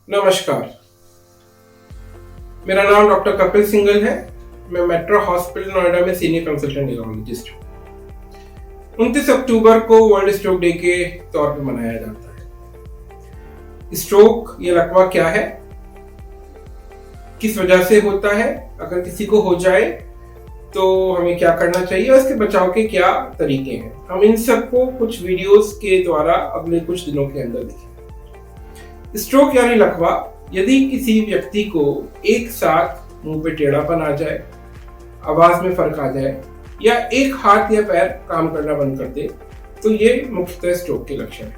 नमस्कार, मेरा नाम डॉक्टर कपिल सिंगल है। मैं मेट्रो हॉस्पिटल नोएडा में सीनियर कंसल्टेंट न्यूरोलॉजिस्ट हूँ। 29 अक्टूबर को वर्ल्ड स्ट्रोक डे के तौर पर मनाया जाता है। स्ट्रोक ये लकवा क्या है, किस वजह से होता है, अगर किसी को हो जाए तो हमें क्या करना चाहिए और इसके बचाव के क्या तरीके हैं, हम इन सबको कुछ वीडियोस के द्वारा अगले कुछ दिनों के अंदर देखेंगे। स्ट्रोक यानी लकवा, यदि किसी व्यक्ति को एक साथ मुंह पे टेढ़ापन आ जाए, आवाज में फर्क आ जाए या एक हाथ या पैर काम करना बंद कर दे, तो ये मुख्यतः स्ट्रोक के लक्षण है।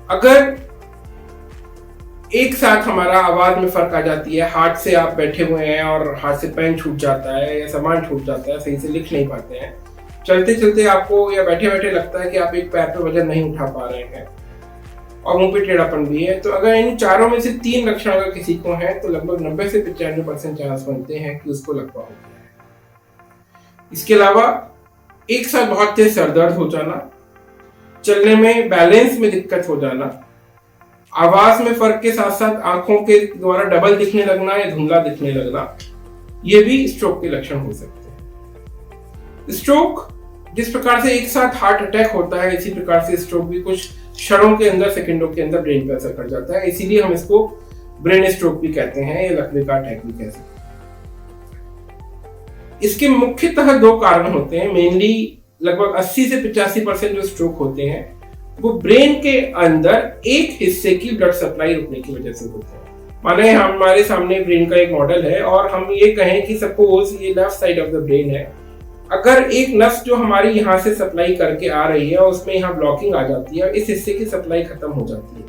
अगर एक साथ हमारा आवाज में फर्क आ जाती है, हाथ से आप बैठे हुए हैं और हाथ से पेन छूट जाता है या सामान छूट जाता है, सही से लिख नहीं पाते हैं, चलते चलते आपको या बैठे बैठे लगता है कि आप एक पैर पे वजन नहीं उठा पा रहे हैं और मुंह पे टेढ़ापन भी है, तो अगर इन चारों में से 3 लक्षण अगर किसी को हैं तो लगभग 90 से 95% चांस बनते हैं कि उसको लकवा हो गया है। इसके अलावा एक साथ बहुत तेज सरदर्द हो जाना, चलने में बैलेंस में दिक्कत हो जाना, आवाज में फर्क के साथ साथ आंखों के द्वारा डबल दिखने लगना या धुंधला दिखने लगना, ये भी स्ट्रोक के लक्षण हो सकते हैं। स्ट्रोक जिस प्रकार से एक साथ हार्ट अटैक होता है, इसी प्रकार से स्ट्रोक भी कुछ क्षणों के अंदर, सेकंडों के अंदर ब्रेन पर असर कर जाता है। इसीलिए हम इसको ब्रेन स्ट्रोक भी कहते हैं या लकवे का अटैक भी कह सकते हैं। इसके मुख्यतः 2 कारण होते हैं। मेनली लगभग 80 से 85% जो स्ट्रोक होते हैं वो ब्रेन के अंदर एक हिस्से की ब्लड सप्लाई रुकने की वजह से होते हैं। माने हमारे सामने ब्रेन का एक मॉडल है और हम ये कहें कि सपोज ये left side of the brain है। अगर एक नस जो हमारी यहाँ से सप्लाई करके आ रही है और उसमें यहाँ ब्लॉकिंग आ जाती है, इस हिस्से की सप्लाई खत्म हो जाती है,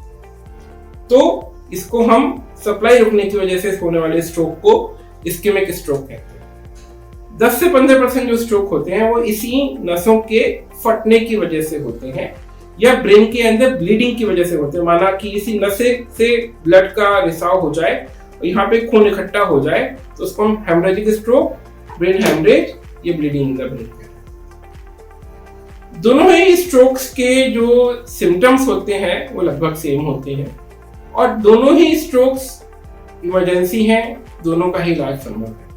तो इसको हम सप्लाई रुकने की वजह से होने वाले स्ट्रोक को इस्केमिक स्ट्रोक कहते हैं। 10 से 15% जो स्ट्रोक होते हैं वो इसी नसों के फटने की वजह से होते हैं या ब्रेन के अंदर ब्लीडिंग की वजह से होते हैं। माना कि इसी नसे से ब्लड का रिसाव हो जाए और यहाँ पे खून इकट्ठा हो जाए तो उसको हम हेमरेजिक स्ट्रोक, ब्रेन हेमरेज, ये ब्लीडिंग इन द ब्रेन कहते हैं। दोनों ही स्ट्रोक्स के जो सिम्टम्स होते हैं वो लगभग सेम होते हैं और दोनों ही स्ट्रोक्स इमरजेंसी हैं, दोनों का ही इलाज संभव है।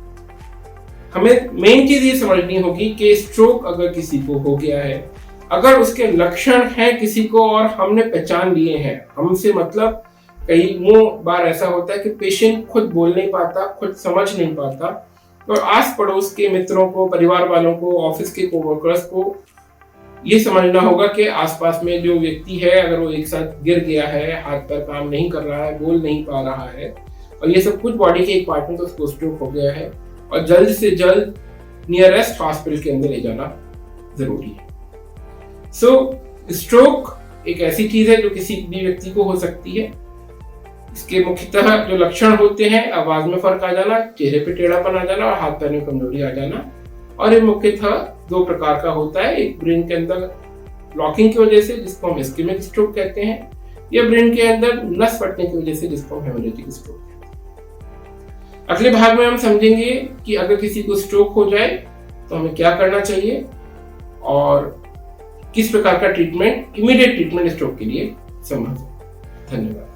हमें मेन चीज ये समझनी होगी कि स्ट्रोक अगर किसी को हो गया है, अगर उसके लक्षण हैं किसी को और हमने पहचान लिए हैं, हमसे मतलब कई बार ऐसा होता है कि पेशेंट खुद बोल नहीं पाता, खुद समझ नहीं पाता, और आस पड़ोस के मित्रों को, परिवार वालों को, ऑफिस के कोवर्कर्स को ये समझना होगा कि आसपास में जो व्यक्ति है अगर वो एक साथ गिर गया है, हाथ पैर काम नहीं कर रहा है, बोल नहीं पा रहा है और ये सब कुछ बॉडी के एक पार्ट में, तो उसको स्ट्रोक हो गया है और जल्द से जल्द नियरेस्ट हॉस्पिटल के अंदर ले जाना जरूरी है। स्ट्रोक एक ऐसी चीज है जो किसी भी व्यक्ति को हो सकती है। इसके मुख्यतः जो लक्षण होते हैं, आवाज में फर्क आ जाना, चेहरे पे टेढ़ापन आ जाना और हाथ पैर में कमजोरी आ जाना, और ये मुख्यतः 2 प्रकार का होता है। एक ब्रेन के अंदर ब्लॉकिंग की वजह से, जिसको हम इस्केमिक स्ट्रोक कहते हैं, या ब्रेन के अंदर नस फटने की वजह से, जिसको हम हेमरेजिक स्ट्रोक कहते हैं। अगले भाग में हम समझेंगे कि अगर किसी को स्ट्रोक हो जाए तो हमें क्या करना चाहिए और किस प्रकार का ट्रीटमेंट, इमीडिएट ट्रीटमेंट स्ट्रोक के लिए संभव है। धन्यवाद।